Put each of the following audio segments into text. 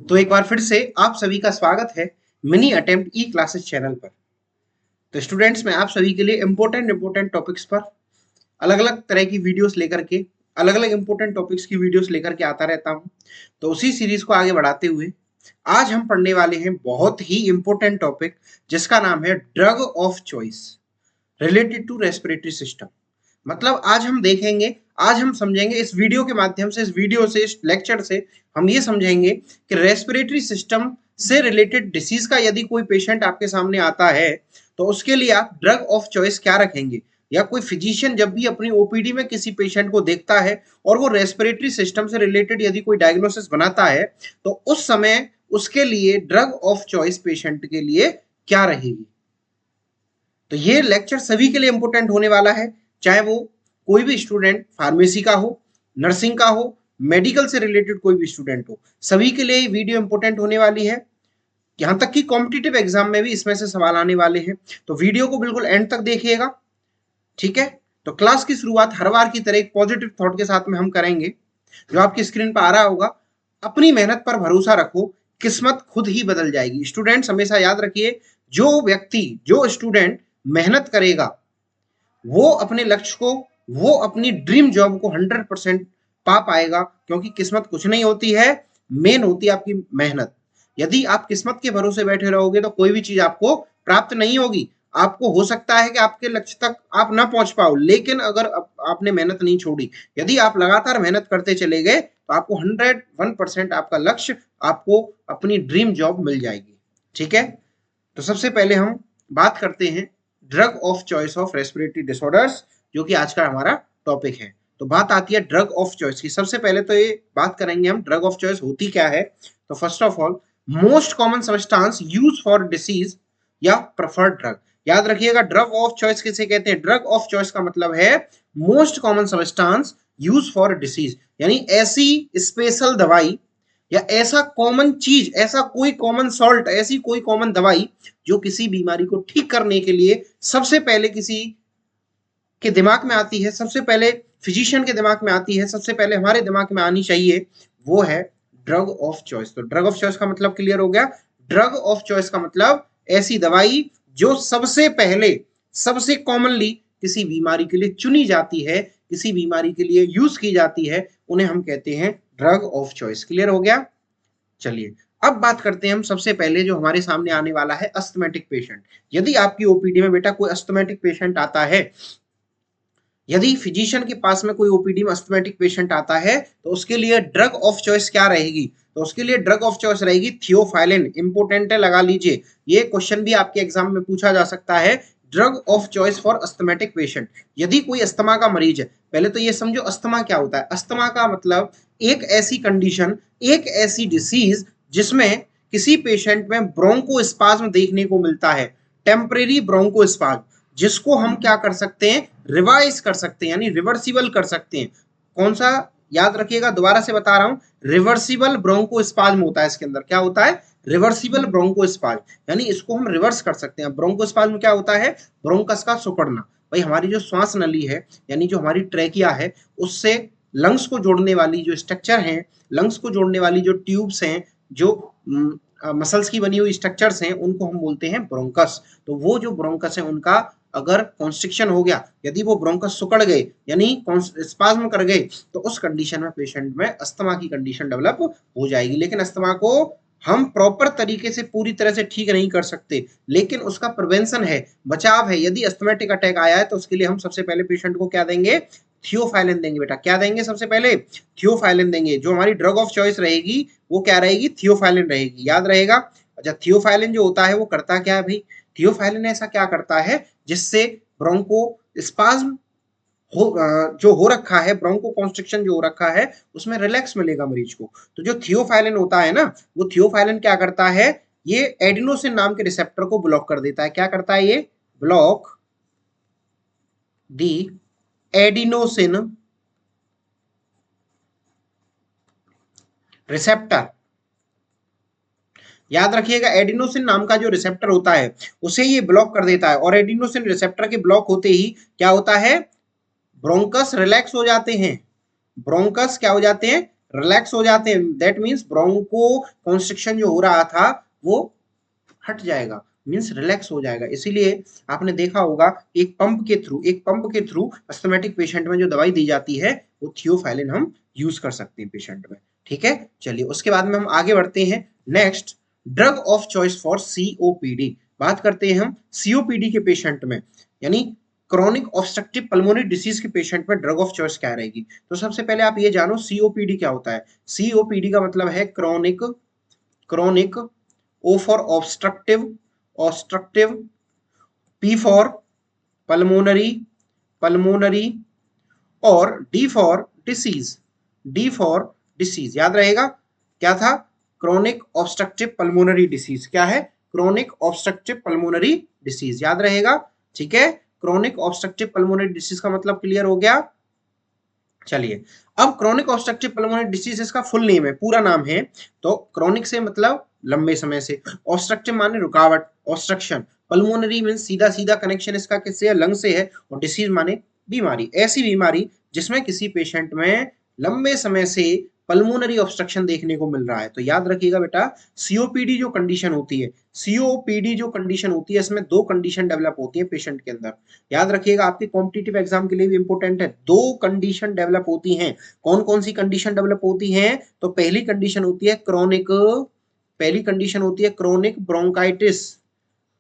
तो एक बार फिर से आप सभी का स्वागत है मिनी अटेम्प्ट ई क्लासेस चैनल पर। तो स्टूडेंट्स, मैं आप सभी के लिए इम्पोर्टेंट टॉपिक्स पर अलग अलग तरह की वीडियोस लेकर के अलग अलग इम्पोर्टेंट टॉपिक्स की वीडियोस लेकर के आता रहता हूं। तो उसी सीरीज को आगे बढ़ाते हुए आज हम पढ़ने वाले हैं बहुत ही इम्पोर्टेंट टॉपिक, जिसका नाम है drug of choice related to respiratory system. मतलब आज हम समझेंगे इस वीडियो के माध्यम से, इस लेक्चर से हम ये समझेंगे कि रेस्पिरेटरी सिस्टम से रिलेटेड डिसीज का यदि कोई पेशेंट आपके सामने आता है तो उसके लिए आप ड्रग ऑफ चॉइस क्या रखेंगे, या कोई फिजिशियन जब भी अपनी ओपीडी में किसी पेशेंट को देखता है और वो रेस्पिरेटरी सिस्टम से रिलेटेड यदि कोई डायग्नोसिस बनाता है तो उस समय उसके लिए ड्रग ऑफ चॉइस पेशेंट के लिए क्या रहेगी। तो ये लेक्चर सभी के लिए इंपॉर्टेंट होने वाला है, चाहे वो कोई भी स्टूडेंट फार्मेसी का हो, नर्सिंग का हो, मेडिकल से रिलेटेड कोई भी स्टूडेंट हो, सभी के लिए ये वीडियो इंपॉर्टेंट होने वाली है। यहां तक कि कॉम्पिटिटिव एग्जाम में भी इसमें से सवाल आने वाले हैं, तो वीडियो को बिल्कुल एंड तक देखिएगा, ठीक है। तो क्लास की शुरुआत हर बार की तरह एक पॉजिटिव थॉट के साथ में हम करेंगे, जो आपकी स्क्रीन पर आ रहा होगा। अपनी मेहनत पर भरोसा रखो, किस्मत खुद ही बदल जाएगी। स्टूडेंट्स हमेशा याद रखिए, जो स्टूडेंट मेहनत करेगा वो अपने लक्ष्य को, वो अपनी ड्रीम जॉब को 100% पा पाएगा, क्योंकि किस्मत कुछ नहीं होती है, मेन होती है आपकी मेहनत। यदि आप किस्मत के भरोसे बैठे रहोगे तो कोई भी चीज आपको प्राप्त नहीं होगी। आपको हो सकता है कि आपके लक्ष्य तक आप ना पहुंच पाओ, लेकिन अगर आपने मेहनत नहीं छोड़ी, यदि आप लगातार मेहनत करते चले गए तो आपको 101% आपका लक्ष्य, आपको अपनी ड्रीम जॉब मिल जाएगी, ठीक है। तो सबसे पहले हम बात करते हैं drug of choice of respiratory disorders, जो कि आज का हमारा टॉपिक है। तो बात आती है ड्रग ऑफ चॉइस की। सबसे पहले तो ये बात करेंगे हम ड्रग ऑफ चॉइस होती क्या है। तो first of all, most common substance use for disease या प्रेफर्ड ड्रग। याद रखिएगा, ड्रग ऑफ चॉइस किसे कहते हैं। ड्रग ऑफ चॉइस का मतलब है most common substance use for disease, यानी ऐसी स्पेशल दवाई या ऐसा कॉमन चीज, ऐसा कोई कॉमन सॉल्ट, ऐसी कोई कॉमन दवाई जो किसी बीमारी को ठीक करने के लिए सबसे पहले किसी के दिमाग में आती है, सबसे पहले फिजिशियन के दिमाग में आती है, सबसे पहले हमारे दिमाग में आनी चाहिए, वो है ड्रग ऑफ चॉइस। तो ड्रग ऑफ चॉइस का मतलब क्लियर हो गया। ड्रग ऑफ चॉइस का मतलब ऐसी दवाई जो सबसे पहले, सबसे कॉमनली किसी बीमारी के लिए चुनी जाती है, किसी बीमारी के लिए यूज की जाती है, उन्हें हम कहते हैं ड्रग ऑफ चॉइस। क्लियर हो गया। चलिए अब बात करते हैं हम सबसे पहले जो हमारे सामने आने वाला है, अस्थमैटिक पेशेंट। यदि आपकी ओपीडी में बेटा कोई अस्थमैटिक पेशेंट आता है, यदि फिजिशियन के पास में कोई ओपीडी में अस्थमैटिक पेशेंट आता है तो उसके लिए ड्रग ऑफ चॉइस क्या रहेगी। तो उसके लिए ड्रग ऑफ चॉइस रहेगी थियोफाइलिन। इंपोर्टेंट है, लगा लीजिए, ये क्वेश्चन भी आपके एग्जाम में पूछा जा सकता है। Drug of choice for asthmatic patient. यदि कोई अस्थमा का मरीज है, पहले तो ये समझो अस्थमा क्या होता है। अस्थमा का मतलब एक ऐसी कंडीशन, एक ऐसी डिसीज जिसमें किसी पेशेंट में ब्रोंकोस्पाज्म देखने को मिलता है, टेम्परेरी ब्रोंकोस्पाज्म, जिसको हम क्या कर सकते हैं, रिवाइज कर सकते हैं, यानी रिवर्सिबल कर सकते हैं। कौन सा, याद रखिएगा, दोबारा से बता रहा हूं, रिवर्सिबल ब्रोंकोस्पाज्म होता है इसके अंदर। क्या होता है, रिवर्सिबल ब्रोंकोस्पाज्म, यानी इसको हम रिवर्स कर सकते हैं। ब्रोंकोस्पाज्म क्या होता है, ब्रोंकस का सिकुड़ना। भाई हमारी जो श्वास नली है, यानी जो हमारी ट्रैकिया है, उससे लंग्स को जोड़ने वाली जो स्ट्रक्चर है, लंग्स को जोड़ने वाली जो ट्यूब्स हैं, जो मसल्स की बनी हुई स्ट्रक्चर्स हैं, उनको हम बोलते हैं ब्रोंकस। तो वो जो ब्रोंकस है उनका अगर कॉन्स्ट्रिक्शन हो गया, यदि वो ब्रोंकस सिकुड़ गए यानी स्पाज्म कर गए, तो उस कंडीशन में पेशेंट में अस्थमा की कंडीशन डेवलप हो जाएगी। लेकिन अस्थमा को हम प्रॉपर तरीके से पूरी तरह से ठीक नहीं कर सकते, लेकिन उसका प्रिवेंशन है, बचाव है। यदि अस्थमेटिक अटैक आया है तो उसके लिए हम सबसे पहले पेशेंट को क्या देंगे, थियोफाइलिन देंगे। बेटा क्या देंगे, सबसे पहले थियोफाइलिन देंगे। जो हमारी ड्रग ऑफ चॉइस रहेगी वो क्या रहेगी, थियोफाइलिन रहेगी, याद रहेगा। अच्छा, थियोफाइलिन जो होता है वो करता क्या है भाई, थियोफाइलिन ऐसा क्या करता है जिससे ब्रोंको स्पाज्म जो हो रखा है, ब्रोंको कॉन्स्ट्रिक्शन जो हो रखा है, उसमें रिलैक्स मिलेगा मरीज को। तो जो थियोफाइलिन होता है ना, वो थियोफाइलिन क्या करता है, ये एडिनोसिन नाम के रिसेप्टर को ब्लॉक कर देता है। क्या करता है ये, ब्लॉक दी एडिनोसिन रिसेप्टर। याद रखिएगा, एडिनोसिन नाम का जो रिसेप्टर होता है उसे ये ब्लॉक कर देता है, और एडिनोसिन रिसेप्टर के ब्लॉक होते ही क्या होता है, ब्रोंकस रिलैक्स हो जाते हैं। ब्रोंकस क्या हो जाते हैं, रिलैक्स हो जाते हैं, दैट मीन्स ब्रोंको कॉन्स्ट्रिक्शन जो हो रहा था वो हट जाएगा, मीन्स रिलैक्स हो जाएगा। इसीलिए आपने देखा होगा एक पंप के थ्रू अस्थमैटिक पेशेंट में जो दवाई दी जाती है वो थियोफाइलिन हम यूज कर सकते हैं पेशेंट में। ठीक है, चलिए उसके बाद में हम आगे बढ़ते हैं। Next, drug of choice for COPD. बात करते हैं हम सीओपीडी के पेशेंट में, यानी क्रॉनिक ऑब्स्ट्रक्टिव पल्मोनरी डिसीज के पेशेंट में ड्रग ऑफ चॉइस क्या रहेगी। तो सबसे पहले आप ये जानो सीओपीडी क्या होता है। सीओपीडी का मतलब है chronic O for obstructive, P for pulmonary और D for disease याद रहेगा। क्या था? Chronic obstructive pulmonary disease. क्या है? क्रॉनिक ऑब्स्ट्रक्टिव पल्मोनरी डिसीज, याद रहेगा। ठीक है, क्रॉनिक ऑब्स्ट्रक्टिव पल्मोनरी डिसीज का मतलब क्लियर हो गया। चलिए, अब क्रॉनिक ऑब्स्ट्रक्टिव पल्मोनरी डिसीज इसका फुल नेम है, पूरा नाम है। तो क्रॉनिक से मतलब लंबे समय से, ऑब्स्ट्रक्टिव माने रुकावट, ऑब्स्ट्रक्शन, पल्मोनरी मीन सीधा सीधा कनेक्शन इसका किससे है? लंग से है। और डिसीज माने बीमारी, ऐसी बीमारी जिसमें किसी पेशेंट में लंबे समय से पल्मोनरी ऑब्स्ट्रक्शन देखने को मिल रहा है। तो याद रखिएगा बेटा, सीओपीडी जो कंडीशन होती है, सीओपीडी जो कंडीशन होती है, इसमें दो कंडीशन डेवलप होती है पेशेंट के अंदर। याद रखिएगा, आपके कॉम्पिटिटिव एग्जाम के लिए भी इंपॉर्टेंट है। दो कंडीशन डेवलप होती हैं। कौन कौन सी कंडीशन डेवलप होती हैं? तो पहली कंडीशन होती है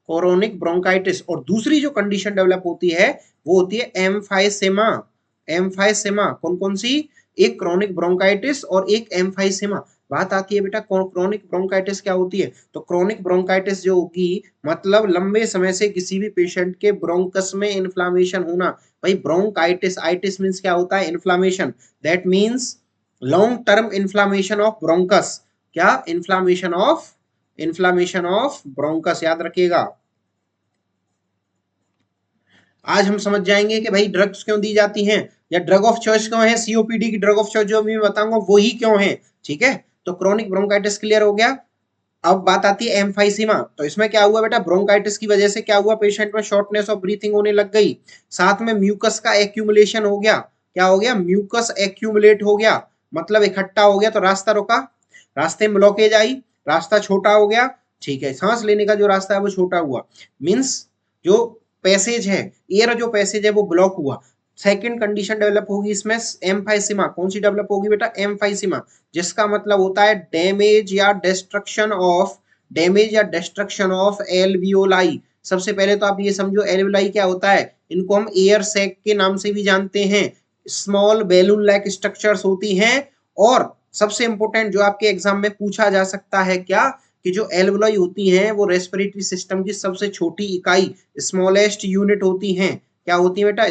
क्रॉनिक ब्रोंकाइटिस और दूसरी जो कंडीशन डेवलप होती है वो होती है एम्फाइसेमा। कौन कौन सी? एक क्रॉनिक ब्रोंकाइटिस और एक एम्फाइसेमा। बात आती है बेटा क्रॉनिक ब्रोंकाइटिस क्या होती है। तो क्रॉनिक ब्रोंकाइटिस जो होगी मतलब लंबे समय से किसी भी पेशेंट के ब्रोंकस में इन्फ्लामेशन होना। भाई ब्रोंकाइटिस, आइटिस मींस क्या होता है? Inflammation. That means long term inflammation of bronchus. क्या? इन्फ्लामेशन ऑफ ब्रोंकस, याद रखिएगा। आज हम समझ जाएंगे कि भाई ड्रग्स क्यों दी जाती हैं या ड्रग ऑफ चॉइस क्यों है। सीओपीडी की ड्रग ऑफ चॉइस जो मैं बताऊंगा वो ही क्यों है। ठीक है, तो क्रॉनिक ब्रोंकाइटिस क्लियर हो गया। अब बात आती है एम्फाइसीमा। तो इसमें क्या हुआ बेटा? ब्रोंकाइटिस की वजह से क्या हुआ? पेशेंट में शॉर्टनेस ऑफ ब्रीथिंग होने लग गई, साथ में म्यूकस का एक्यूमुलेशन हो गया। क्या हो गया? म्यूकस एक्यूमुलेट हो गया, मतलब इकट्ठा हो गया। तो रास्ता रुका, रास्ते में ब्लॉकेज आई, रास्ता छोटा हो गया। ठीक है, सांस लेने का जो रास्ता है वो छोटा हुआ, मीन्स जो पैसेज है, एयर जो पैसेज है वो ब्लॉक हुआ। सेकंड कंडीशन डेवलप होगी इसमें एम्फाइसीमा। कौन सी डेवलप होगी बेटा? एम्फाइसीमा, जिसका मतलब होता है डैमेज या डिस्ट्रक्शन ऑफ एल्वियोलाई। सबसे पहले तो आप ये समझो एल्वियोलाई क्या होता है। इनको हम एयर सैक के नाम से भी जानते हैं। स्मॉल बैलून लाइक स्ट्रक्चर्स होती हैं। और सबसे इंपॉर्टेंट जो आपके एग्जाम में पूछा जा सकता है क्या, कि जो एल्वोलाई होती हैं वो रेस्पिरेटरी सिस्टम की सबसे छोटी इकाई, स्मॉलेस्ट यूनिट होती हैं। क्या होती है बेटा?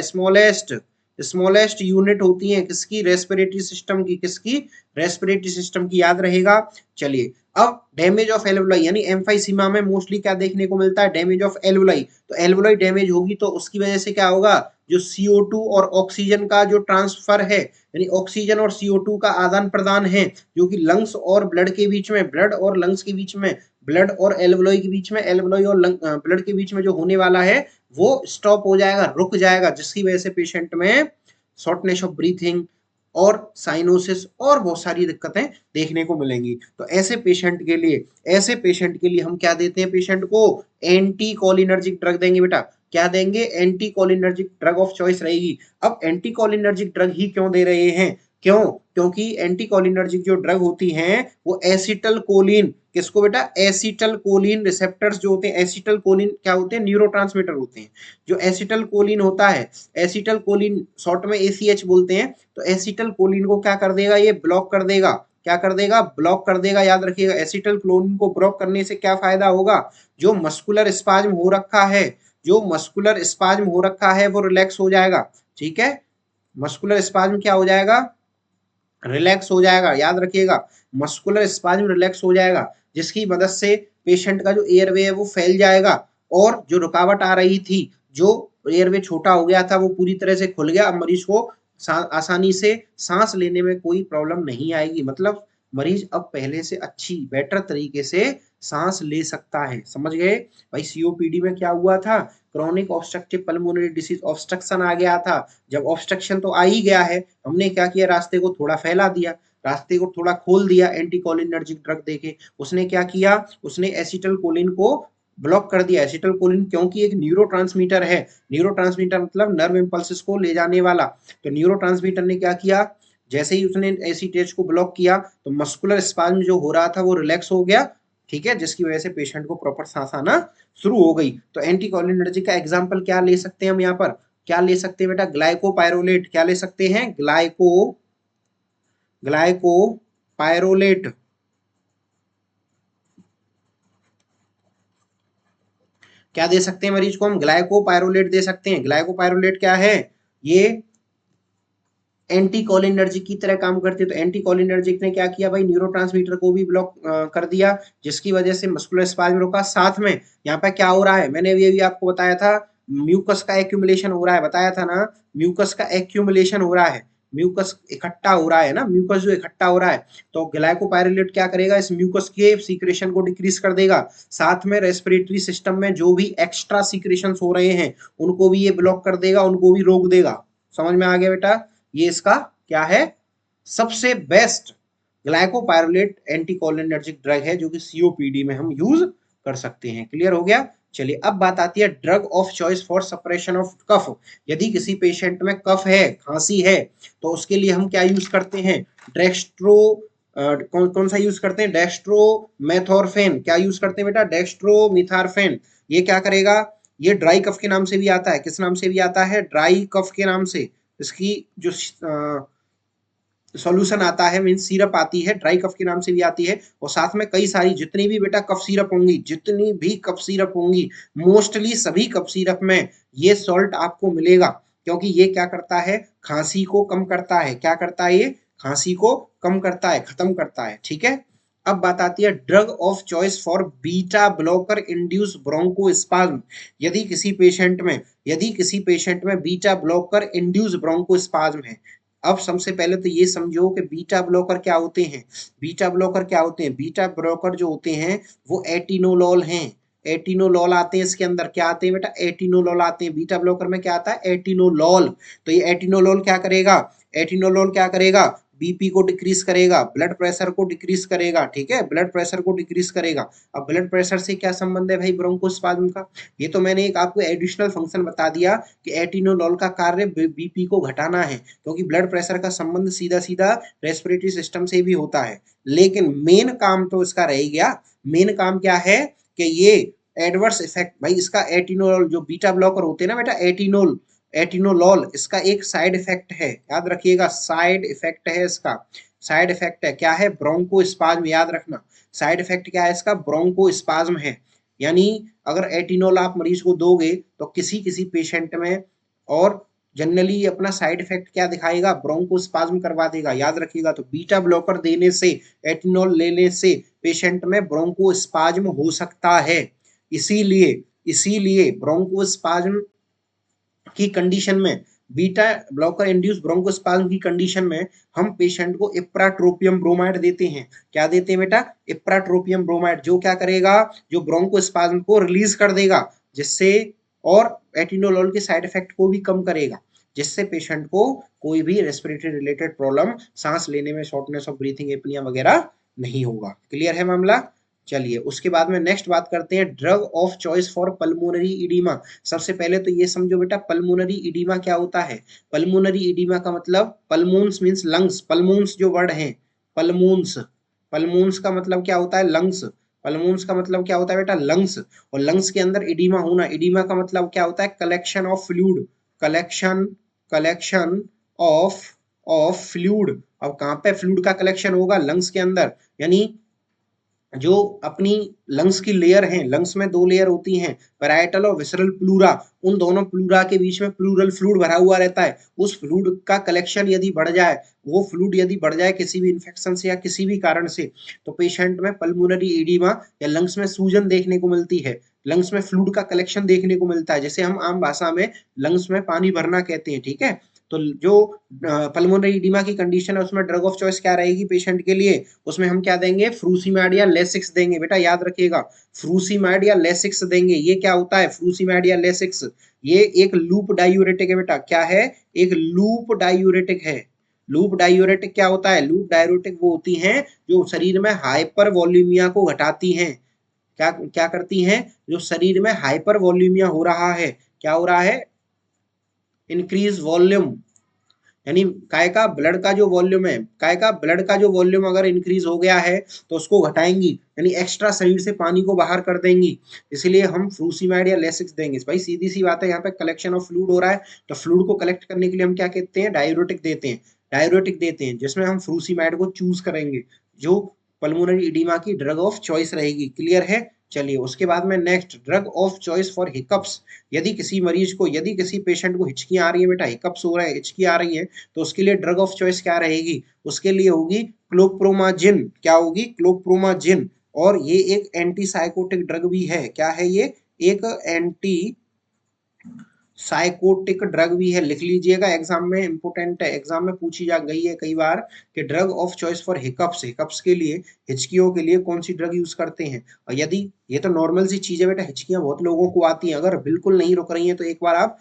स्मॉलेस्ट यूनिट होती हैं किसकी? रेस्पिरेटरी सिस्टम की। किसकी? रेस्पिरेटरी सिस्टम की, याद रहेगा। चलिए, अब डैमेज ऑफ एल्वोलाई यानी एम्फाइसीमा में मोस्टली क्या देखने को मिलता है? Damage of alveoli. तो एल्वोलाई डैमेज होगी तो उसकी वजह से क्या होगा? जो CO2 और ऑक्सीजन का जो ट्रांसफर है, यानी ऑक्सीजन और CO2 का आदान प्रदान है, जो कि लंग्स और ब्लड के बीच में, ब्लड और लंग्स के बीच में, ब्लड और एल्वोलाई के बीच में, एल्वोलाई और ब्लड के बीच में जो होने वाला है वो स्टॉप हो जाएगा, रुक जाएगा, जिसकी वजह से पेशेंट में शॉर्टनेस ऑफ ब्रीथिंग और साइनोसिस और बहुत सारी दिक्कतें देखने को मिलेंगी। तो ऐसे पेशेंट के लिए हम क्या देते हैं? पेशेंट को एंटी कोलिनर्जिक ड्रग देंगे बेटा। क्या देंगे? Anti cholinergic drug of choice रहेगी। अब एंटी कोलिनर्जिक ड्रग ही क्यों दे रहे हैं? क्यों? क्योंकि एंटी कोलिनर्जिक जो ड्रग होती हैं वो एसिटल कोलिन, किसको बेटा? एसिटल कोलिन रिसेप्टर्स जो होते हैं। एसिटल कोलिन क्या होते हैं? न्यूरोट्रांसमीटर होते हैं। जो एसिटल कोलिन होता है, एसिटल कोलिन शॉर्ट में ACH बोलते हैं। तो एसिटल कोलिन को क्या कर देगा? ये ब्लॉक कर देगा। क्या कर देगा? ब्लॉक कर देगा। याद रखिएगा, एसिटल कोलिन को ब्लॉक करने से क्या फायदा होगा? जो मस्कुलर स्पाज्म हो रखा है वो रिलैक्स हो जाएगा। ठीक है, मस्कुलर स्पाज्म क्या हो जाएगा? रिलैक्स हो जाएगा। याद रखिएगा, मस्कुलर स्पाज्म रिलैक्स हो जाएगा, जिसकी मदद से पेशेंट का जो एयरवे है वो फैल जाएगा और जो रुकावट आ रही थी, जो एयरवे छोटा हो गया था, वो पूरी तरह से खुल गया। अब मरीज को आसानी से सांस लेने में कोई प्रॉब्लम नहीं आएगी। मतलब मरीज अब पहले से अच्छी बेटर तरीके से सांस ले सकता है। समझ गए भाई? सीओपीडी में क्या हुआ था? Chronic obstructive pulmonary disease, obstruction आ गया था। जब ऑब्स्ट्रक्शन तो आ ही गया है, हमने क्या किया? रास्ते को थोड़ा फैला दिया। रास्ते को थोड़ा खोल दिया एंटीकोलिनर्जिक ड्रग देके। उसने क्या किया, उसने एसिटाइलकोलिन को ब्लॉक कर दिया। एसिटाइलकोलिन क्योंकि एक न्यूरोट्रांसमीटर है, न्यूरोट्रांसमीटर मतलब नर्व इंपल्सेस को ले जाने वाला, तो न्यूरोट्रांसमीटर ने क्या किया, जैसे ही उसने एसीटेज को ब्लॉक किया तो मस्कुलर स्पाज्म जो हो रहा था वो रिलैक्स हो गया, ठीक है, जिसकी वजह से पेशेंट को प्रॉपर सांस आना शुरू हो गई। तो एंटीकोलिनर्जिक का एग्जांपल क्या ले सकते हैं हम यहाँ पर, क्या ले सकते हैं बेटा, ग्लाइकोपायरोलेट, क्या ले सकते हैं, ग्लाइकोपायरोलेट, क्या दे सकते हैं मरीज को हम, ग्लाइकोपायरोलेट दे सकते हैं। ग्लाइकोपायरोलेट क्या है, ये एंटीकोलिनर्जिक की तरह काम करते हैं। तो एंटीकोलिनर्जिक ने क्या किया भाई, न्यूरोट्रांसमीटर को भी ब्लॉक कर दिया, जिसकी वजह से मस्कुलर स्पाज्म रुका। साथ में यहाँ पे क्या हो रहा है, मैंने अभी आपको बताया था म्यूकस का एक्यूमुलेशन हो रहा है, बताया था ना, म्यूकस का एक्यूमुलेशन हो रहा है, म्यूकस इकट्ठा हो रहा है ना, म्यूकस जो इकट्ठा हो रहा है, तो ग्लाइकोपायरोलेट क्या करेगा, इस म्यूकस के सीक्रेशन को डिक्रीज कर देगा। साथ में रेस्पिरेटरी सिस्टम में जो भी एक्स्ट्रा सीक्रेशंस हो रहे हैं उनको भी ये ब्लॉक कर देगा, उनको भी रोक देगा। समझ में आ गया बेटा, ये इसका क्या है, सबसे बेस्ट ग्लाइकोपायरोलेट एंटीकोलिनर्जिक ड्रग है जो कि सीओपीडी में हम यूज कर सकते हैं। क्लियर हो गया। चलिए अब बात आती है drug of choice for suppression of cough. यदि किसी पेशेंट में कफ है, खांसी है, तो उसके लिए हम क्या यूज करते हैं, डेक्स्ट्रो कौन सा यूज करते हैं, डेक्स्ट्रोमेथोर्फेन। क्या यूज करते हैं बेटा, डेक्स्ट्रोमिथार्फेन। ये क्या करेगा, ये ड्राई कफ के नाम से भी आता है, किस नाम से भी आता है, ड्राई कफ के नाम से। इसकी जो सॉल्यूशन आता है, मीन सिरप आती है, ड्राई कफ के नाम से भी आती है। और साथ में कई सारी जितनी भी बेटा कफ सिरप होंगी, जितनी भी कफ सिरप होंगी, मोस्टली सभी कफ सिरप में ये सॉल्ट आपको मिलेगा, क्योंकि ये क्या करता है, खांसी को कम करता है। क्या करता है, ये खांसी को कम करता है, खत्म करता है। ठीक है, अब बात आती है drug of choice for beta blocker induce bronchospasm. यदि किसी पेशेंट में बीटा ब्लॉकर इंड्यूस ब्रोंकोस्पाज्म है। अब सबसे पहले तो ये समझो कि बीटा ब्लॉकर क्या होते हैं। बीटा ब्लॉकर क्या होते हैं, बीटा ब्लॉकर जो होते हैं वो एटिनोलॉल हैं। एटिनोलॉल आते हैं इसके अंदर, क्या आते हैं बेटा, एटिनोलॉल आते हैं। बीटा ब्लॉकर में क्या आता है, एटिनोलॉल। तो ये एटिनोलॉल क्या करेगा, एटिनोलॉल क्या करेगा, बीपी को डिक्रीज करेगा, ब्लड प्रेशर को डिक्रीज करेगा। ठीक है, ब्लड प्रेशर को डिक्रीज करेगा। अब ब्लड प्रेशर से क्या संबंध है भाई ब्रोंकोस्पाज्म का, ये तो मैंने एक आपको एडिशनल फंक्शन बता दिया कि एटिनोलॉल का कार्य बीपी को घटाना है, क्योंकि ब्लड प्रेशर का संबंध सीधा सीधा रेस्पिरेटरी सिस्टम से भी होता है। लेकिन मेन काम तो इसका रह गया, मेन काम क्या है कि ये एडवर्स इफेक्ट, भाई इसका एटिनोल जो बीटा ब्लॉकर होते हैं ना बेटा, एटिनोलॉल, इसका एक साइड इफेक्ट है, याद रखिएगा, साइड इफेक्ट है इसका। साइड इफेक्ट है, क्या है, ब्रोंकोस्पाज्म, याद रखना। साइड इफेक्ट क्या है इसका, ब्रोंकोस्पाज्म है। यानी अगर एटिनोल आप मरीज को दोगे तो किसी किसी पेशेंट में, और जनरली अपना साइड इफेक्ट क्या दिखाएगा, ब्रोंकोस्पाज्म करवा देगा, याद रखिएगा। तो बीटा ब्लॉकर देने से, एटिनोल लेने से पेशेंट में ब्रोंकोस्पाज्म हो सकता है। इसीलिए इसीलिए ब्रोंकोस्पाज्म की कंडीशन में, बीटा ब्लॉकर इंड्यूस ब्रोंकोस्पाज्म की कंडीशन में हम पेशेंट को इप्राट्रोपियम ब्रोमाइड देते हैं। क्या देते हैं बेटा, इप्राट्रोपियम ब्रोमाइड, जो क्या करेगा, जो ब्रोंकोस्पाज्म को रिलीज कर देगा, जिससे, और एटिनोलॉल के साइड इफेक्ट को भी कम करेगा, जिससे पेशेंट को कोई भी रेस्पिरेटरी रिलेटेड प्रॉब्लम, सांस लेने में शॉर्टनेस ऑफ ब्रीथिंग, एपनिया वगैरह नहीं होगा। क्लियर है मामला। चलिए उसके बाद में नेक्स्ट बात करते हैं drug of choice for pulmonary oedema. सबसे पहले तो ये समझो बेटा पल्मोनरी इडीमा क्या होता है। पल्मोनरी इडीमा का मतलब, पल्मोन्स मींस लंग्स, पल्मोन्स जो वर्ड है, पल्मोन्स, पल्मोन्स का मतलब क्या होता है, लंग्स। पल्मोन्स का मतलब क्या होता है बेटा, लंग्स। और लंग्स के अंदर इडीमा होना, इडीमा का मतलब क्या होता है, collection of fluid, collection collection of of fluid. अब कहाँ पे फ्लूइड का कलेक्शन होगा, लंग्स के अंदर। यानी जो अपनी लंग्स की लेयर हैं, लंग्स में दो लेयर होती हैं, पैराइटल और विसरल प्लूरा, उन दोनों प्लूरा के बीच में प्लूरल फ्लूइड भरा हुआ रहता है। उस फ्लूइड का कलेक्शन यदि बढ़ जाए, वो फ्लूइड यदि बढ़ जाए किसी भी इन्फेक्शन से या किसी भी कारण से, तो पेशेंट में पल्मोनरी एडिमा या लंग्स में सूजन देखने को मिलती है, लंग्स में फ्लूइड का कलेक्शन देखने को मिलता है, जैसे हम आम भाषा में लंग्स में पानी भरना कहते हैं। ठीक है, तो जो पल्मोनरी इडिमा की कंडीशन है उसमें ड्रग ऑफ चॉइस क्या रहेगी पेशेंट के लिए, उसमें हम क्या देंगे, फ्रूसिमाइड या लेसिक्स देंगे। बेटा याद रखिएगा, फ्रूसिमाइड या लेसिक्स देंगे। ये क्या होता है, फ्रूसिमाइड या लेसिक्स, ये एक लूप डायूरेटिक है बेटा। क्या है, एक लूप डायूरेटिक है। लूप डायूरेटिक क्या होता है? लूप डायूरेटिक वो होती हैं जो शरीर में हाइपर वॉल्यूमिया को घटाती हैं। क्या क्या करती हैं? जो शरीर में हाइपर वॉल्यूमिया हो रहा है, क्या हो रहा है? इंक्रीज वॉल्यूम, यानी काय का ब्लड का जो वॉल्यूम है, काय का ब्लड का जो वॉल्यूम अगर इंक्रीज हो गया है तो उसको घटाएंगी, यानी एक्स्ट्रा शरीर से पानी को बाहर कर देंगी। इसलिए हम फ्रूसीमाइड या लेसिक्स देंगे। भाई सीधी सी बात है, यहाँ पे कलेक्शन ऑफ फ्लूइड हो रहा है, तो फ्लूइड को कलेक्ट करने के लिए हम क्या कहते हैं? डायूरेटिक देते हैं। डायूरेटिक देते हैं जिसमें हम फ्रूसीमाइड को चूज करेंगे, जो पल्मोनरी इडीमा की ड्रग ऑफ चॉइस रहेगी। क्लियर है? चलिए उसके बाद में next, drug of choice for hiccups. यदि किसी मरीज को, यदि किसी पेशेंट को हिचकियां आ रही है, बेटा हिकअप्स हो रहा है, हिचकी आ रही है, तो उसके लिए ड्रग ऑफ चॉइस क्या रहेगी? उसके लिए होगी क्लोप्रोमाजिन। क्या होगी? क्लोप्रोमाजिन। और ये एक एंटीसाइकोटिक ड्रग भी है। क्या है ये? एक एंटी साइकोटिक ड्रग भी है। लिख लीजिएगा, एग्जाम में इंपोर्टेंट है, एग्जाम में पूछी जा गई है कई बार कि drug of choice for hiccups, hiccups के लिए, हिचकियों के लिए कौन सी ड्रग यूज करते हैं। और यदि ये तो नॉर्मल सी चीज है बेटा, हिचकियां बहुत लोगों को आती हैं, अगर बिल्कुल नहीं रुक रही हैं तो एक बार आप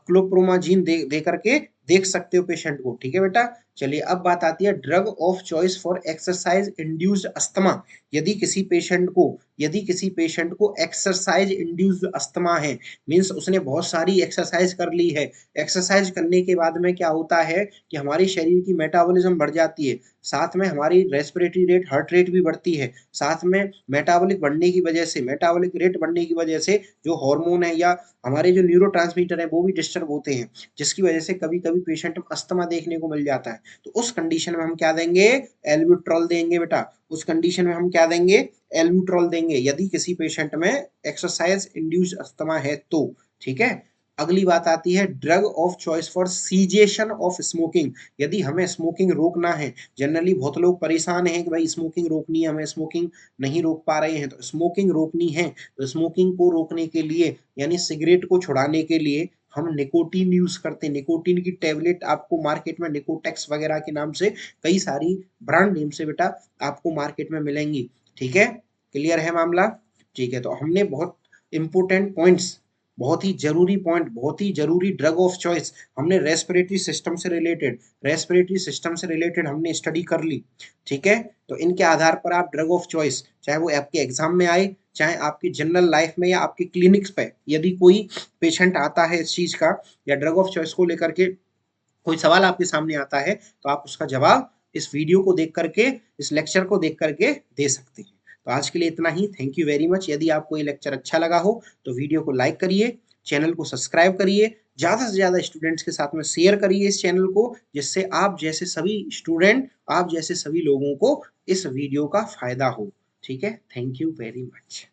क्लोप्रोमाजिन दे करके देख सकते हो पेशेंट को। ठीक है बेटा? चलिए अब बात आती है drug of choice for exercise induced asthma. यदि किसी पेशेंट को एक्सरसाइज इंड्यूस्ड अस्थमा है, मीन्स उसने बहुत सारी एक्सरसाइज कर ली है, एक्सरसाइज करने के बाद में क्या होता है कि हमारे शरीर की मेटाबॉलिज्म बढ़ जाती है, साथ में हमारी रेस्पिरेटरी रेट, हार्ट रेट भी बढ़ती है, साथ में मेटाबॉलिक बढ़ने की वजह से, मेटाबॉलिक रेट बढ़ने की वजह से जो हार्मोन है या हमारे जो न्यूरोट्रांसमीटर है वो भी डिस्टर्ब होते हैं, जिसकी वजह से कभी कभी पेशेंट में अस्थमा देखने को मिल जाता है। तो उस कंडीशन में हम क्या देंगे? एल्ब्यूट्रॉल देंगे बेटा। उस कंडीशन में हम क्या देंगे? एल्ब्यूट्रॉल देंगे, यदि किसी पेशेंट में एक्सरसाइज इंड्यूस्ड अस्थमा है तो। ठीक है? अगली बात आती है drug of choice for cessation of smoking. यदि हमें स्मोकिंग रोकना है, जनरली बहुत लोग परेशान हैं कि भाई स्मोकिंग रोकनी है, हमें स्मोकिंग नहीं रोक पा रहे हैं, तो स्मोकिंग रोकनी है तो स्मोकिंग को रोकने के लिए, यानी सिगरेट को छुड़ाने के लिए हम निकोटीन यूज करते हैं। निकोटीन की टेबलेट आपको मार्केट में निकोटेक्स वगैरह के नाम से कई सारी ब्रांड नेम से बेटा आपको मार्केट में मिलेंगी। ठीक है? क्लियर है मामला? ठीक है, तो हमने बहुत इंपोर्टेंट पॉइंट्स, बहुत ही जरूरी पॉइंट, बहुत ही जरूरी ड्रग ऑफ चॉइस हमने रेस्पिरेटरी सिस्टम से रिलेटेड हमने स्टडी कर ली। ठीक है? तो इनके आधार पर आप ड्रग ऑफ चॉइस, चाहे वो आपके एग्जाम में आए, चाहे आपकी जनरल लाइफ में या आपके क्लिनिक्स पे, यदि कोई पेशेंट आता है इस चीज का या ड्रग ऑफ चॉइस को लेकर के कोई सवाल आपके सामने आता है, तो आप उसका जवाब इस वीडियो को देख करके, इस लेक्चर को देख करके दे सकते हैं। तो आज के लिए इतना ही। Thank you very much. यदि आपको ये लेक्चर अच्छा लगा हो तो वीडियो को लाइक करिए, चैनल को सब्सक्राइब करिए, ज़्यादा से ज़्यादा स्टूडेंट्स के साथ में शेयर करिए इस चैनल को, जिससे आप जैसे सभी स्टूडेंट, आप जैसे सभी लोगों को इस वीडियो का फायदा हो। ठीक है? Thank you very much.